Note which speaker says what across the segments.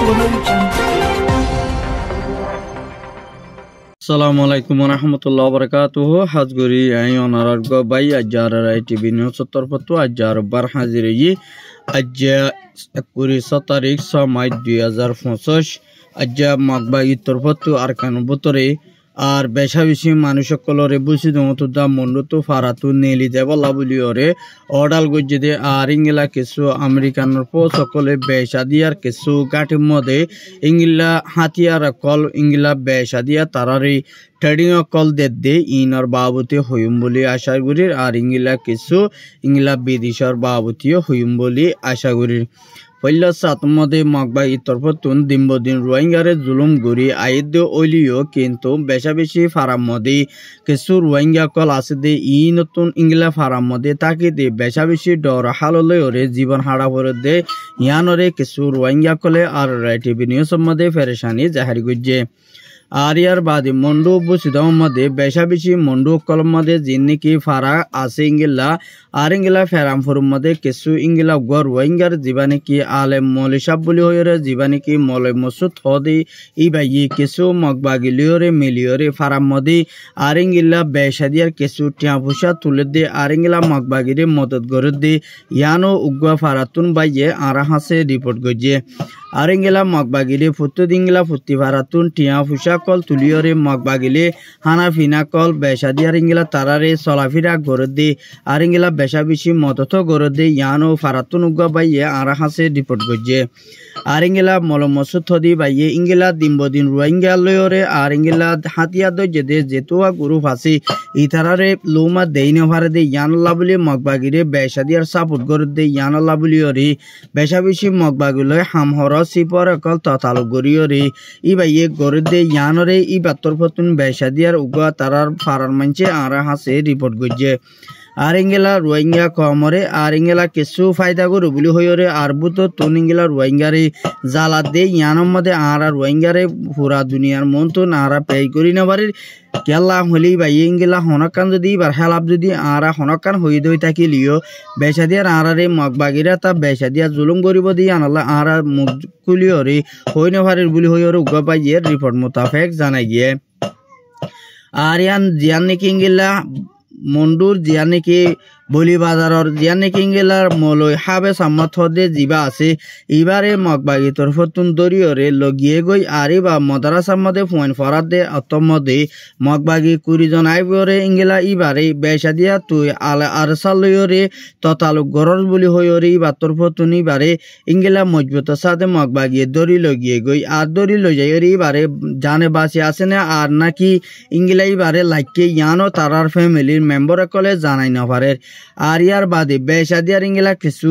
Speaker 1: Assalamualaikum warahmatullahi wabarakatuh. Hazguri ayon arargo bay ajar TV news terpatu ajar barhaziri aja 21 tarik 6 Mei 2025 aja magbai terpatu arkan butore আর বেশা বেশি মানুষ সকলরে বুঝি দমতুদা মন্ডতো ফারাতু নেলি দেবলা বলিওরে অর্ডাল গজ্জে আর ইংলা কিছু আমেরিকানর পো সকলে বেশা দিয়ার কিছু গাটির মধ্যে ইংলা হাতিয়ার কল ইংলা বেশা দিয়া তারারে ট্রেডিং কল দে ইনর বাবুতে হইম বলি আশা করি আর ইংলা কিছু ইংলা বিদেশর বাবুতিও হইম বলি আশা করি পয়লা সাত মধ্যে মগবাই তরফতুন দিনবদিন রোহিঙ্গারে জুলুম গড়ি আইদ ওলিও কিন্তু বেশা বেশি ফারাম মধ্যে কিছু রোহিঙ্গা কল আছে দে ই নতুন ইংলা ফারাম মধ্যে তাকে দে বেশা বেশি ডর হাললে ওরে জীবন হারা করে দে ইয়ানরে কিছু রোহিঙ্গা কলে আর টিভি নিউজ মধ্যে ফেরেশানি জাহির করছে আর ইয়ার বাদে মন্ডু বুসিদম মধ্যে বেশা বেশি মন্ডু কলম মধ্যে জিন্নিকি ফারা আছে ইংলা আর ইংলা ফেরামফুর মধ্যে কিছু ইংলা গর রোহিঙ্গার জীবানে কি আলেম মলিসাব বলি হইরে জীবানে কি মলে মসুদ হদি ইবাই কিছু মগবাগিলিওরে মিলিওরে ফারাম মধ্যে আর ইংলা বেশা দিয়ার কিছু টিয়া ফুসা তুলে দে আর ইংলা মগবাগিরে মদত করে দে ইয়ানো উগা ফারাতুন বাইয়ে আরা হাসে রিপোর্ট গজে আর ইংলা মগবাগিরে ফুত্তু দিংলা ফুত্তি ফারাতুন টিয়া ফুসা কল তুলিওরে মগবাগিলে হানা ফিনা কল বেশা দিয়ার ইংলা তারারে চলাফিরা গড়ে দে আর ইংলা বেশা বেশি মদত গড়ে দে ইয়ানো ফারাতুন উগা বাইয়ে আরা হাসে রিপোর্ট গজে আর ইংলা মলমসুদ হদি বাইয়ে ইংলা দিনবদিন রোহিঙ্গা লয়রে আর ইংলা হাতিয়া দে যেতুয়া গ্রুপ আছে ইতারারে লুমা দেইনে ভারে দে ইয়ানল্লা বলি মগবাগিরে বেশা দিয়ার সাপোর্ট গড়ে দে ইয়ানল্লা বলিওরে বেশা বেশি মগবাগিলে হামহর সিপর কল ততালু গড়িওরে ই বাইয়ে গড়ে দে ইয়ানরে ই বাত্তর ফতুন বেশা দিয়ার উগা তারার ফারার মানছে আরা হাসে রিপোর্ট গজে আর ইংলা রোহিঙ্গা কমরে আর ইংলা কিছু ফায়দা করু বলি হইরে আর বুতো তুন ইংলা রোহিঙ্গারে জ্বালা দে ইয়ানোর মধ্যে আর রোহিঙ্গারে পুরা দুনিয়ার মন তো নারা পে করি না বাড়ির কেলা হলি বা ইংলা হনকান যদি এবার হেলাপ যদি আরা হনকান হই দই থাকি লিও বেশা দিয়ার আরারে মগবাগিরা তা বেশা দিয়া জুলুম করিব দিয়ে আনালা আরা মুখ কুলিওরে হই না বাড়ির বলি হইরে উগা পাইয়ের রিপোর্ট মোতাবেক জানাই গিয়ে আর ইয়ান জিয়ান নাকি ইংলা মন্ডুর জিয়ানে কি বলি বাজারর জিয়ানে কিংগেলার মলই হাবে সাম্মত হদে জিবা আছে ইবারে মগবাগি তরফতুন দরিয়রে লগিয়ে গই আরি বা মদারাসার মধ্যে ফোন ফরাত দে অতমদে মগবাগি 20 জন আইবরে ইংগেলা ইবারে বেশা দিয়া তুই আলা আরসালয়রে ততালুক গরজ বলি হইরে ইবা তরফতুন ইবারে ইংগেলা মজবুত সাথে মগবাগি দরি লগিয়ে গই আর দরি লই যাইরে ইবারে জানে বাসি আছে না আর নাকি ইংগেলা ইবারে লাইকে ইয়ানো তারার ফ্যামিলির মেম্বার কলে জানাই না পারে আর ইয়ার বাদে বেশা দিয়ার ইংলা কিছু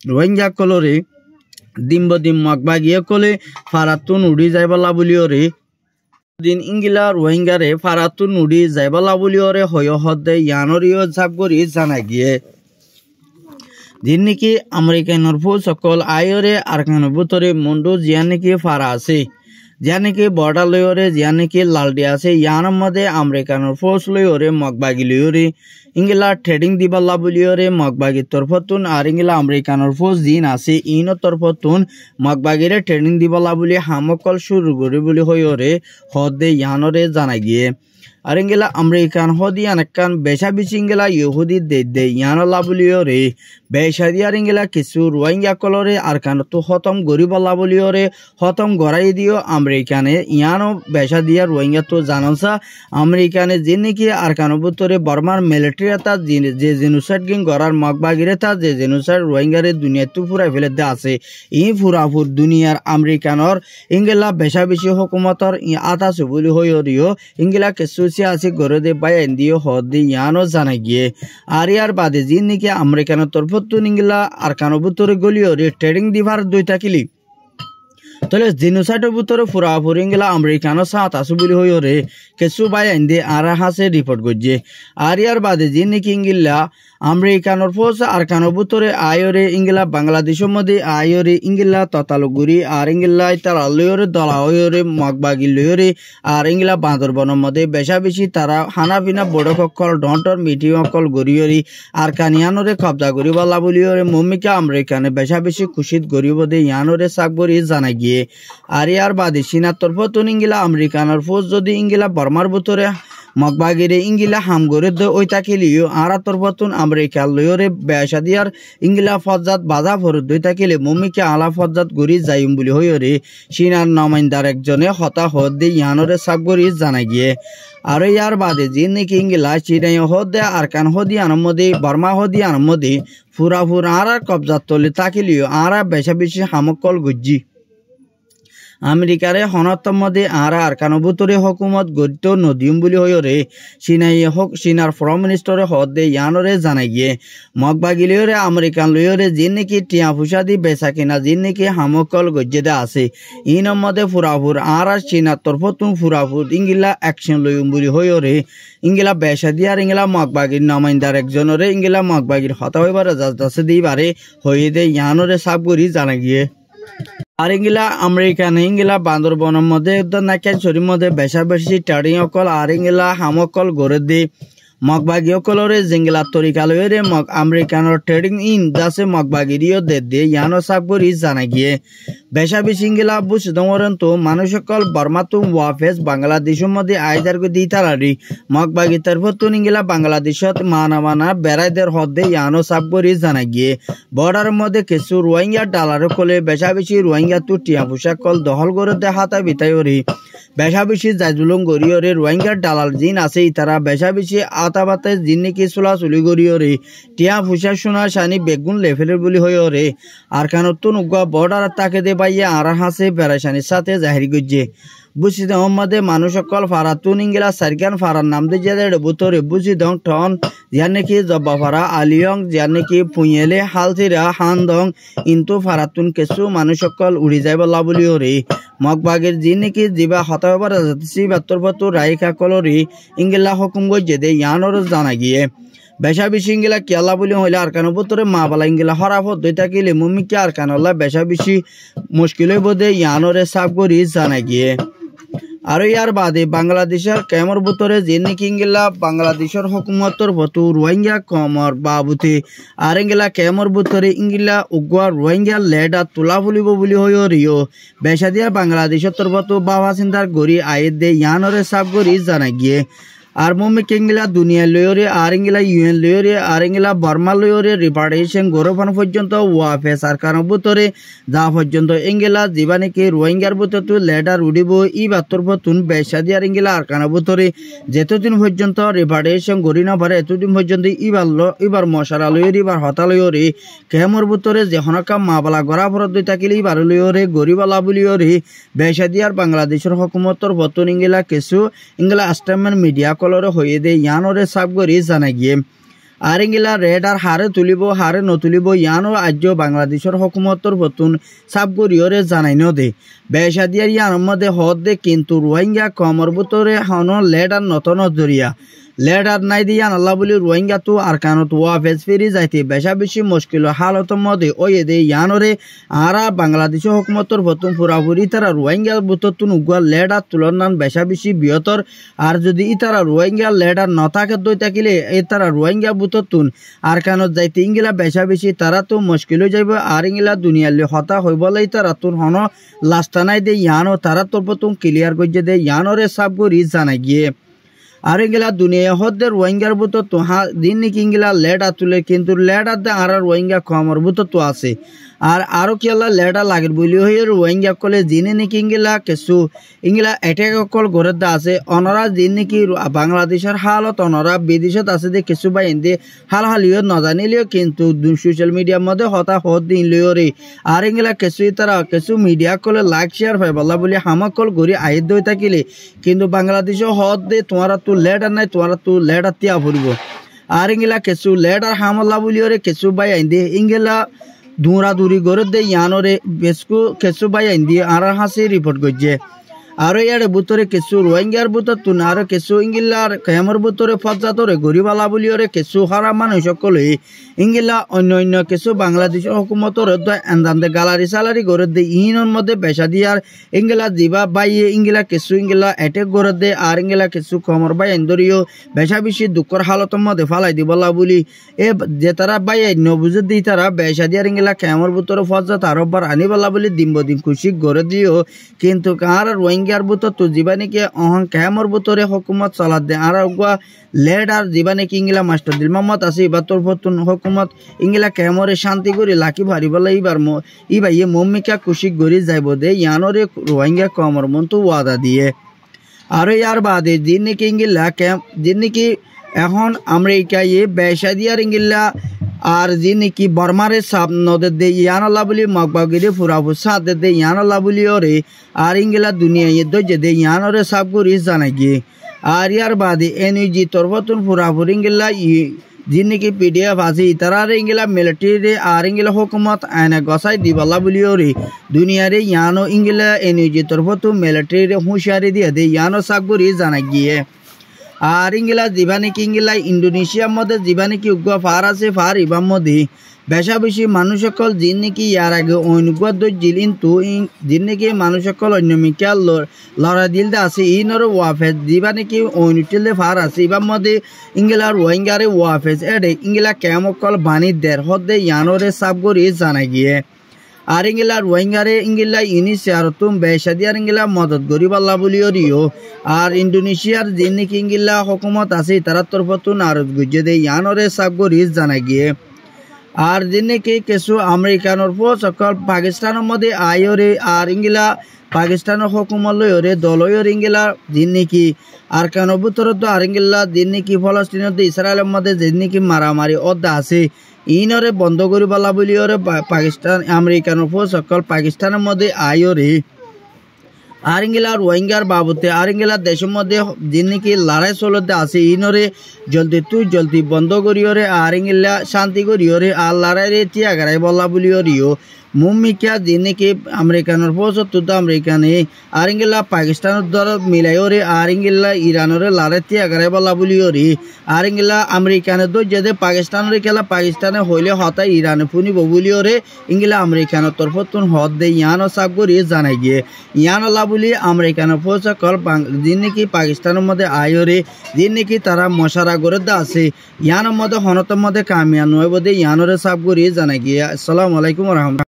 Speaker 1: রোহিঙ্গা কলরে দিনবদিন মগবাগিয়ে কলে ফারাতুন উড়ি যাইবলা বলিওরে দিন ইংলা রোহিঙ্গারে ফারাতুন উড়ি যাইবলা বলিওরে হয় হদে ইয়ানরিও জাবগরি জানা গিয়ে দিন নাকি আমেরিকানোর ফু সকল আয়রে আরকানোর ভিতরে মন্ডু জিয়া নাকি ফারা আছে জিয়া নাকি বর্ডার লয়রে জিয়া নাকি লালডি আছে ইয়ানোর মধ্যে আমেরিকানোর ফোর্স লয়রে মগবাগি লয়রে ইংলা ট্রেডিং দিবাল্লা বলিওরে মগবাগি তরফতুন আর ইংলা আমেরিকানোর ফোর্স দিন আছে ইনো তরফতুন মগবাগিরে ট্রেডিং দিবাল্লা বলি হামকল শুরু করে বলি হইরে হদে ইয়ানরে জানা গিয়ে আর ইংলা আমেরিকান হদি আনকান বেশা বেশি ইংলা ইহুদি দে ইয়ানলা বলিওরে বেশা দিয়ার ইংলা কিছু রোহিঙ্গা কলরে আর কান তো খতম গরিবল্লা বলিওরে খতম গড়াই দিও আমেরিকানে ইয়ানো বেশা দিয়া রোহিঙ্গা তো জানসা আমেরিকানে যে নাকি আর কান ভিতরে বর্মার মিলিটারি তা যে জেনোসাইড গিং গড়ার মগবাগিরে তা যে জেনোসাইড রোহিঙ্গারে দুনিয়া তো ফুরাই ফেলে দে আছে ই ফুরাফুর দুনিয়ার আমেরিকানর ইংলা বেশা বেশি হুকুমতর আতাছে বলি হইরিও ইংলা কিছু আছে গড়ে দে বাইন দিও হদি ইয়ানো জানা গিয়ে আর ইয়ার বাদে যে নাকি আমেরিকানের তরফতুন ইংলা আর কানো ভিতরে গলিওরে ট্রেডিং দিবার দুই থাকিলি তাহলে জেনোসাইডের ভিতরে ফুরাফুরি ইংলা আমেরিকানের সাথ আছে বলি হইরে কিছু বাইন দে আর হাসে রিপোর্ট করছে আর ইয়ার বাদে যে নাকি ইংলা আমেরিকানোর ফৌজ আরকানো বুতরে আয়রে ইংলা বাংলাদেশের মধ্যে আয়রে ইংলা ততালগুড়ি আর ইংলা তার লয়রে দলা হয়রে মগবাগি লয়রে আর ইংলা বান্দরবনের মধ্যে বেশা বেশি তারা হানাফিনা বড়কল ডন্টর মিটি অকল গড়িয়রি আর কানিয়ানরে কবজা করি বলা বলিয়রে মমিকা আমেরিকানে বেশা বেশি খুশিত গরিব দে ইয়ানরে সাকবরি জানা গিয়ে আর ইয়ার বাদে চীনার তরফতুন ইংলা আমেরিকানোর ফৌজ যদি ইংলা বর্মার বুতরে মগবাগিরে ইংলা হামগরে দে ওই তাকিলিও আরা তরফতুন আমেরিকা লয়রে বেশা দিয়ার ইংলা ফজ্জাত বাজা ফরত দই তাকিলে মমিকে আলা ফজ্জাত গরি যাইম বলি হইরে চীনার নমাইন্দার একজনে হতা হদ দে ইয়ানরে সাকবরি জানা গিয়ে আর ইয়ার বাদে যে নাকি ইংলা চিনাই হদ দে আরকান হদি আনমদে বর্মা হদি আনমদে ফুরাফুর আরা কবজাত তলে তাকিলিও আরা বেশা বেশি হামকল গুজ্জি আমেরিকারে হনতম মধ্যে আরা আরকানবুতরে হকুমত গঠিত নদীম বলি হইরে চীনাই হক চীনার ফরেন মিনিস্টারে হদ দে ইয়ানরে জানাই গিয়ে মগবাগিলিয়রে আমেরিকান লইরে যে নাকি টিয়া ফুসা দি বেচা কিনা যে নাকি হামকল গজ্জেদে আছে ইনর মধ্যে ফুরাফুর আরা চীনার তরফতুন ফুরাফুর ইংলা অ্যাকশন লইম বলি হইরে ইংলা বেচা দিয়ার ইংলা মগবাগির নমাইন্দার একজনরে ইংলা মগবাগির হতা হইবারে যাচ্ছে দিবারে হয়ে দে ইয়ানরে সাব করি জানা গিয়ে আর ইংলা আমেরিকান ইংলা বান্দরবনের মধ্যে নাকেন শরীর মধ্যে বেশা বেশি টাড়ি অকল আর ইংলা হামকল গড়ে দি মগবাগি অকলরে জিংলা তরিকা লইরে মগ আমেরিকানোর ট্রেডিং ইন যাচ্ছে মগবাগিরিও দে ইয়ানো সাকবরি জানা গিয়ে বেশা বেশি ইংলা বুঝ দমরেন তো মানুষ সকল বর্মাতুম ওয়াফেস বাংলাদেশের মধ্যে আইদার দি তারারি মগবাগি তরফতুন ইংলা বাংলাদেশত মানা বেড়াইদের হদে ইয়ানো সাকবরি জানা গিয়ে বর্ডারের মধ্যে কিছু রোহিঙ্গা ডালার কলে বেশা বেশি রোহিঙ্গা তু টিয়া পোশাক কল দহল করে দে হাতা বিতাইরি বেশা বেশি জাজুলং গড়িয়রে রোহিঙ্গার ডালাল জিন আছে তারা বেশা বেশি আতাবাতে জিন নাকি চুলাচুলি গড়িয়রে টিয়া ফুসা সোনা সানি বেগুন লেফেলের বলি হইরে আর কানতুন উগা বর্ডার তাকে দে বাইয়া আর হাসে পেরেশানির সাথে জাহির গজ্জে বুঝিদ মোহাম্মদে মানুষ সকল ফারাতুন ইংলা সারকান ফারার নাম দিয়ে যাদের বুতরে বুঝিদং টন যার নাকি জব্বা ফারা আলিয়ং যার নাকি পুঁয়েলে হালথিরা হানদং ইন্তু ফারাতুন কেসু মানুষ সকল উড়ি যাই বলা বলি ওরে মগবাগের যি নাকি জিবা হতাবার যাচ্ছি বাত্তর পত্তর রাইকা কলরি ইংলা হুকুম গজ্জে দে ইয়ানোর জানা গিয়ে বেশা বেশি ইংলা কেলা বলি হইলে আর কানো বুতরে মা বালা ইংলা হরাফত দই থাকিলে মুমিকে আর কানলা বেশা বেশি মুশকিল হইব দে ইয়ানোরে সাব করি জানা গিয়ে আর ইয়ার বাদে বাংলাদেশের কেমর বুতরে যে নাকি ইংলা বাংলাদেশের হুকুমতর ভতু রোহিঙ্গা কমর বাবুতে আর ইংলা কেমর বুতরে ইংলা উগুয়া রোহিঙ্গা লেডা তোলা ফুলিব বলি হইও রিও বেশা দিয়া বাংলাদেশের তরফত বাবা চিন্তার গড়ি আয়ে দে ইয়ানরে সাব গড়ি জানা গিয়ে আর মুমিক ইংলা দুনিয়া লয়রে আর ইংলা ইউএন লয়রে আর ইংলা বর্মা লয়রে রিপার্টেশন গৌরবান পর্যন্ত ওয়াফে সরকার বুতরে যা পর্যন্ত ইংলা জীবানিকে রোহিঙ্গার বুততু লেডার উড়িব ই বাত্তর পতুন বেশা দিয়ার ইংলা আর কানা বুতরে যেতদিন পর্যন্ত রিপার্টেশন গড়ি না পারে এতদিন পর্যন্ত ইবার মশারা লয়রে ইবার হতা লয়রে কেমর বুতরে যে হনকা মাবালা গড়া ফরত দই থাকিলে ইবার লয়রে গরিবালা বলিয়রে বেশা দিয়ার বাংলাদেশের হুকুমতর পতুন ইংলা কিছু ইংলা আস্টারম্যান মিডিয়া কলরে হয়ে দে ইয়ানোরে সাব করি জানা গিয়ে আর ইংলা রেড আর হারে তুলিব হারে নতুলিব ইয়ানো আজ্য বাংলাদেশের হুকুমতর পতুন সাব করিওরে জানাই দে বেশা দিয়ার ইয়ানোর মধ্যে হদ দে কিন্তু রোহিঙ্গা কমর বুতরে হন লেড আর নতন জরিয়া লেডার নাই দিয়া আল্লাহ বলি রোহিঙ্গা তো আর কানত ওয়াফেজ ফিরি যাইতে বেশা বেশি মুশকিল হালতর মধ্যে ওই দে ইয়ানরে আরা বাংলাদেশের হুকুমতর প্রথম পুরাপুরি তারা রোহিঙ্গা বুততুন উগুয়া লেডার তুলনান বেশা বেশি বৃহত্তর আর যদি ইতারা রোহিঙ্গা লেডার নথাকে দই থাকিলে এই তারা রোহিঙ্গা বুততুন আর কানত যাইতে ইংলা বেশা বেশি তারা তো মুশকিল হয়ে যাইব আর ইংলা দুনিয়ালে হতা হইবলাই তারা তোর হন লাস্টা নাই দে ইয়ানো তারা তোর প্রথম ক্লিয়ার করছে দে ইয়ানরে সাব করি জানা গিয়ে আর ইংলা দুনিয়া হদ্দের রোহিঙ্গার বুত তো দিন নাকি ইংলা লেডা তুলে কিন্তু লেডার দে আর রোহিঙ্গা কমর বুত তো আছে আর আরো কি আল্লাহ লেডা লাগের বলি হয়ে রোহিঙ্গা কলে জিনে নাকি ইংলা কিছু ইংলা এটেক কল ঘরের দা আছে অনরা দিন নাকি বাংলাদেশের হালত অনরা বিদেশত আছে দে কিছু বা এনে হাল হালিও নজানিলেও কিন্তু সোশ্যাল মিডিয়ার মধ্যে হতা হদ দিন লিও রে আর ইংলা কিছু তারা কিছু মিডিয়া কলে লাইক শেয়ার হয় বলা বলি হামা কল ঘুরি আহি দই থাকিলে কিন্তু বাংলাদেশে হদ দে তোমার তো লেডার নাই তোমার তো লেডার তিয়া ফুরিব আর ইংলা কিছু লেডার হামলা বলিও রে কিছু বাই আইন্দে ইংলা দৌড়া দৌড়ি করে দে ইয়ানোরে বেসকু কিছু বাই আইন্দি আর হাসি রিপোর্ট করছে আর ইয়ার ভিতরে কিছু রোহিঙ্গার ভিতর তুন আর কিছু ইংলার কেমর ভিতরে ফজাতরে গরিবালা বলিওরে কিছু হারা মানুষ সকলে ইংলা অন্য অন্য কিছু বাংলাদেশের হুকুমতর এন্দান্দে গালারি সালারি গড়ে দে ইহিনের মধ্যে বেসা দিয়ার ইংলা দিবা বাইয়ে ইংলা কিছু ইংলা এটেক গড়ে দে আর ইংলা কিছু কমর বাই এন্দরিও বেসা বেশি দুঃখর হালতের মধ্যে ফালাই দিবলা বলি এ যে তারা বাইয়ে নবুজে দি তারা বেসা দিয়ার ইংলা কেমর ভিতরে ফজাত আরোবার আনিবলা বলি দিন খুশি গড়ে দিও কিন্তু আর রোহিঙ্গার ভিতর তো জীবানিকে অহং কেমর ভিতরে হুকুমত চালাত দে আর লেড আর জীবানিকে ইংলা মাস্টার দিল মোহাম্মদ আছে এবার তোর ফতুন হুকুমত ইংলা কেমরে শান্তি করি লাকি ভারি বলে ইবার ইয়ে মম্মিকা খুশি গড়ি যাইব দে ইয়ানরে রোহিঙ্গা কমর মন তো ওয়াদা দিয়ে আর ইয়ার বাদে দিন নাকি ইংলা দিন নাকি এখন আমেরিকা ইয়ে বেসা দিয়ার ইংলা আর যে নাকি বর্মারে সাপ নদে দে ইয়ানলা বলি মগবাগিরে ফুরাবো সাথে দে ইয়ানলা বলি ওরে আর ইংলা দুনিয়া ইয়ে দে দে ইয়ানরে সাপ করি জানা গিয়ে আর ইয়ার বাদে এনইজি তরফতুন ফুরাফুর ইংলা যে নাকি পিডিএফ আছে তারারে ইংলা মিলিটারি আর ইংলা হুকুমত আইনে গসাই দিবালা বলি ওরে দুনিয়ারে ইয়ানো ইংলা এনইজি তরফতু মিলিটারি হুঁশিয়ারি দিয়ে দে ইয়ানো সাপ করি জানা গিয়ে আর ইংলা জীবানিকি ইংলা ইন্দোনেশিয়ার মধ্যে জীবানিকি উগ্র ফার আছে ফার ইবার মধ্যে বেশা বেশি মানুষ সকল যিন নাকি ইয়ার আগে অনুগত দিল কিন্তু যিন নাকি মানুষ সকল অন্যমিকা লড়া দিল আছে ইনর ওয়াফেজ জীবানিকি অনুটিল ফার আছে ইবার মধ্যে ইংলা রোহিঙ্গারে ওয়াফেজ এডে ইংলা কেমকল বাণী দের হদে ইয়ানরে সাব করি জানা গিয়ে আর ইংলা রোহিঙ্গারে ইংলা ইনিশিয়ার তুম বেসা দিয়ার ইংলা মদত গরিবাল্লা বলিও রিও আর ইন্দোনেশিয়ার যে নাকি ইংলা হুকুমত আছে তারা তরফতুন আর গুজে দে ইয়ানরে সাব করি জানা গিয়ে আর যে নাকি কিছু আমেরিকানোর সকল পাকিস্তানের মধ্যে আয়রে আর ইংলা পাকিস্তানের হুকুমত লয়রে দলয়র ইংলা যে নাকি আর কেন ভিতর তো আর ইংলা যে নাকি ফলস্তিনের ইসরায়েলের মধ্যে যে নাকি মারামারি অদ্দা আছে ইনরে বন্ধ করি বলা বলি ওরে পাকিস্তান আমেরিকানোর সকল পাকিস্তানের মধ্যে আয়রে আর ইংলা রোহিঙ্গার বাবদে আর ইংলা দেশের মধ্যে যে নাকি লড়াই চলতে আছে ইনরে জলদি বন্ধ করিওরে আর ইংলা শান্তি করিওরে আর লড়াইরে তিয়া গাড়াই বলা বলিও মুম্মিকা যে নাকি আমেরিকানোর তো আমেরিকানে আর ইংলা পাকিস্তানের দ্বারা মিলাইওরে আর ইংলা ইরানরে লড়াই তিয়া গাড়াই বলা বলিওরে আর ইংলা আমেরিকানের তো যে পাকিস্তানের খেলা পাকিস্তানে হইলে হতাই ইরানে ফুনিব বলিওরে ইংলা আমেরিকানের তরফতুন হদ দে ইয়ানো সাব করি জানাই গিয়ে ইয়ানো লাবলি আমেরিকানের সকল যে নাকি পাকিস্তানের মধ্যে আয়রে যে নাকি তারা মশারা করে আছে ইয়ানোর মধ্যে হনতের মধ্যে কামিয়া নয় বোধে ইয়ানোরে সাব করি জানাই গিয়ে আসসালামু আলাইকুম রহমতুল্লাহ।